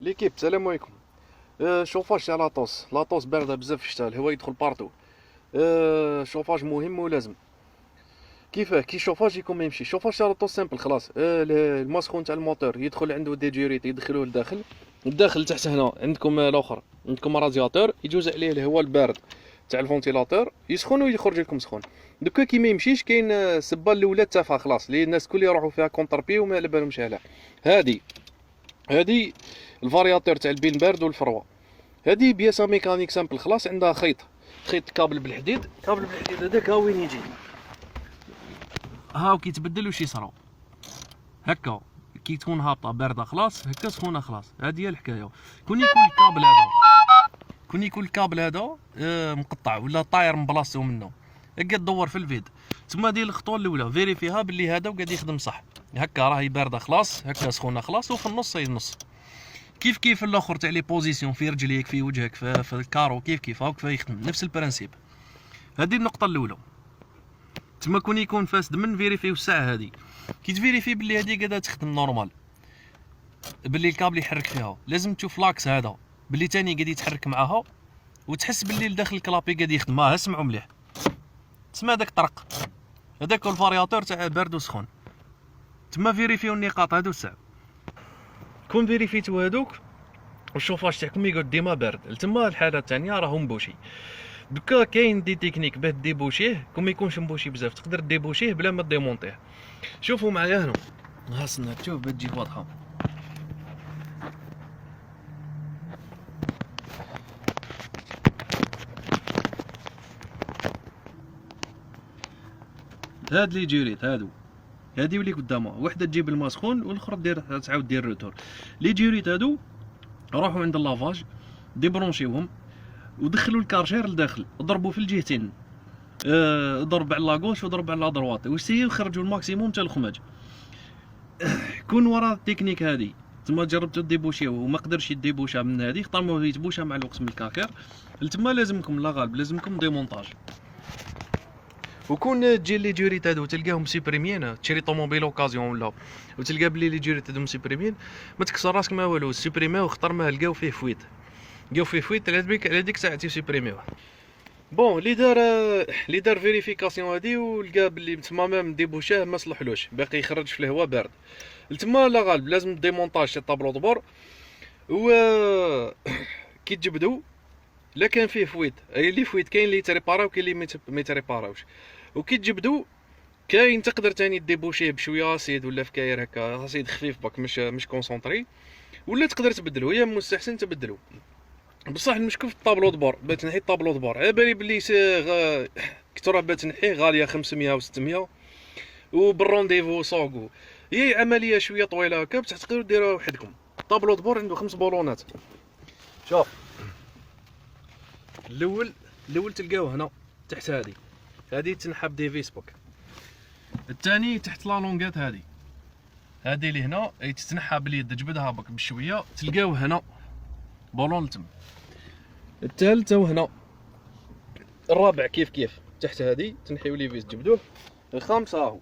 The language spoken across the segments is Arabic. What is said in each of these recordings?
ليكيب السلام عليكم. شوفاج تاع لاطوس بارده بزاف في الشتاء، الهواء يدخل بارتو. شوفاج مهم ولازم. كيفاه كي شوفاج يكون ما يمشي شوفاج تاع لاطوس سامبل خلاص. المسخون تاع الموتور يدخل عنده دي جيريت يدخلوه لداخل. الداخل تحت هنا عندكم الاخر عندكم رادياتور يجوز عليه الهواء البارد تاع الفونتيلاتور يسخن ويخرج لكم سخون. دوكا كي ما يمشيش كاين السبه الاولى تافهه خلاص لي الناس الكل يروحوا فيها كونتربي وما على بالهمش عليها. هادي هادي الفارياتور تاع البين بارد والفروه. هادي بياسه ميكانيك سامبل خلاص عندها خيط كابل بالحديد. هذاك ها وين يجي هاو كيتبدل واش يصرا هكا كي تكون هابطه بارده خلاص هكا سخونه خلاص. هادي هي الحكايه. كون يكون الكابل هذا مقطع ولا طاير من بلاصتو منه هكا تدور في الفيد تما دير الخطوه الاولى فيريفيها باللي هذا وقاعد يخدم صح. هكا راهي بارده خلاص هكا سخونه خلاص وفي النص ينص كيف الاخر تاع لي بوزيسيون في رجليك في وجهك في الكارو كيف هاك يخدم نفس البرانسيب. هذه النقطه الاولى. تما كون يكون فاسد من فيريفيو الساعه هذه كي تفيريفي باللي هذه قاعده تخدم نورمال باللي الكابل يحرك فيها لازم تشوف لاكس هذا باللي تاني قاعد يتحرك معاها وتحس باللي لداخل الكلابي قاعد يخدم. اسمعوا مليح تسمع داك الطرق هذاك الفارياتور تاع بارد وسخون. تما فيريفيو النقاط هادو الساعه. كون فيريفيتو هادوك والشوفاج تاعكم يقعد ديما بارد تما الحاله الثانيه راهو مبوشي. دوكا كاين دي تكنيك باه ديبوشيه كون ما يكونش مبوشي بزاف تقدر ديبوشيه بلا ما ديمونطيه. شوفوا معايا هنا هاسنا تشوف باه تجي واضحه. هاد لي جيريت هادي ولي قدامها وحده تجيب الماء سخون والاخرى دير تعاود دير روتور. لي جيريت هادو روحوا عند اللافاج ديبرونشيوهم ودخلوا الكارجير لداخل ضربوا في الجهتين. ضرب على لاغوش وضرب على لا وسيو خرجوا الماكسيموم تاع الخماج. كون ورا التكنيك هادي تما جربتو ديبوشيو وما قدرش يديبوشا من هادي خطر ما يتبوشا مع الوقت من الكاكير تما لازمكم لا غالب لازمكم ديمونتاج. وكون تجي لي جوريت هادو تلقاهم سوبريميين تشري طوموبيل اوكازيون ولا وتلقى بلي لي جوريت هادو سوبريميين ما تكسر راسك ما والو سوبريميو خطر ما لقاو فيه فويت على ديك الساعه تيسوبريميوه. بون اللي دار فيريفيكاسيون هادي ولقى بلي تما مام ديبوشاه ما صلحلوش باقي يخرج في الهواء بارد تما لا غالب لازم ديمونتاج تاع طابلو دبور. و كي تجبدو لا كان فيه فويت اي اللي فويت كاين اللي يتريباراو كاين اللي ما يتريباراوش. وكي تجبدو كاين تقدر تاني ديبوشيه بشويه اسيد ولا فكاير هكا اسيد خفيف برك مش كونسونطري ولا تقدر تبدلو هي مستحسن تبدلو. بصح المشكل في الطابلو دبور باه تنحي الطابلو دبور على بالي بلي كثر باه تنحيه غاليه 500 و600 وبالرونديفو سوغو هي عمليه شويه طويله هكا بصح تقدروا ديروها وحدكم. الطابلو دبور عنده 5 بولونات. شوف الاول تلقاوه هنا تحت هذه تنحى بديفيس بوك. الثاني تحت لا لونغات هذه اللي هنا اي تتنحى باليد تجبدها بك بشويه تلقاوه هنا بولون لتم. الثالث هنا. الرابع كيف تحت هذه تنحيو ليفيس تجبدوه. الخامسه هاهو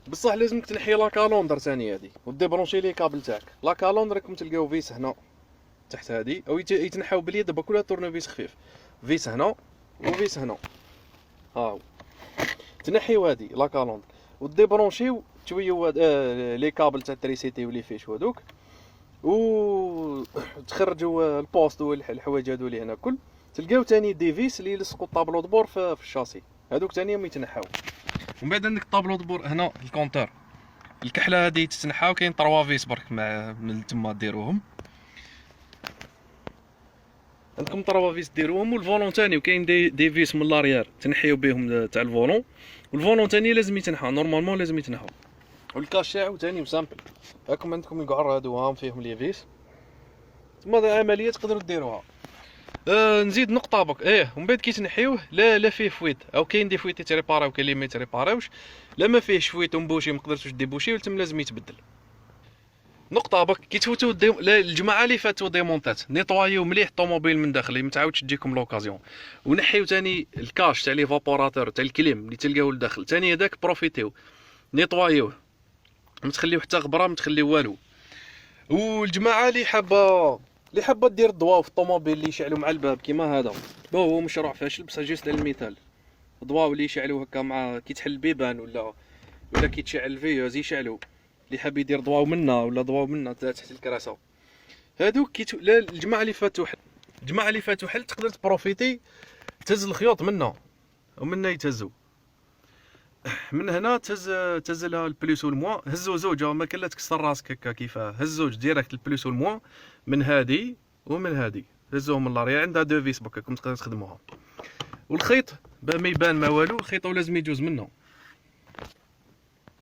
بصح لازمك تنحي لا كالوندر ثاني هذه وديبرونشي لي كابل تاعك. لا كالوندر راكم تلقاو فيس هنا تحت هذه او يتنحاو باليد دابا كلها تورنوفيس خفيف فيس هنا وفيس هنا هاو تنحيو هذه لا كالوندر وديبرونشيو شويه لي كابل تاع التريسيتي ولي فيش هذوك و تخرجوا البوست والحوايج هذو اللي هنا كل تلقاو تاني ديفيس اللي يلصقوا الطابلو دبور في الشاسي هذوك تاني ما يتنحاو. ومن بعد عندك الطابلو دبور هنا الكونتور الكحله هذه تتنحاو كاين 3 فيس برك من تما ديروهم عندكم 3 فيس ديروهم. والفولون تاني وكاين دي فيس من لاريير تنحيو بهم تاع الفولون والفولون تاني لازم يتنحى نورمالمون لازم يتنحى. والكاش تاعو تاني مسامبل هاكم عندكم الكعر هادو هاهم فيهم لي فيس تما عمليه تقدروا ديروها. نزيد نقطه بك ومن بعد كي تنحيوه لا فيه فويت او كاين دي فويت يتريباراو كاين اللي ما يتريباراوش لا ما فيهش فويت ومبوشي ما قدرتوش ديبوشي ولتم لازم يتبدل. نقطه بك كي تفوتوا الجماعه اللي فاتوا ديمونطات نيطوايو مليح الطوموبيل من داخل ما تعاودش تجيكم لوكازيون ونحيو تاني الكاش تاع لي فابوراتور تاع الكليم اللي تلقاوه لداخل تاني هذاك بروفيتيو نيطوايوه ما تخليو حتى غبره ما تخليو والو. والجماعه اللي حابه دير ضواو في الطوموبيل اللي يشعلوا مع الباب كيما هذا، هو مشروع فاشل بصح جيست للمثال. ضواو اللي يشعلوا هكا مع كي تحل البيبان ولا كي تشعل الفيوز يشعلوا. اللي حاب يدير ضواو منا ولا ضواو منا تحت الكراسه، هادوك لا الجماعه اللي فاتوا حل تقدر تبروفيتي تهز الخيوط منا ومنا يتهزوا. من هنا تهز لها البلوس والموا، هزوا زوجه ما كان لا تكسر راسك هكا كيفاه، هز زوج ديريكت البلوس والموا من هادي ومن هادي، هزوهم من لاريا عندها دو فيس بكا راكم تقدروا تخدموها. والخيط ما يبان ما والو، الخيط لازم يجوز منه.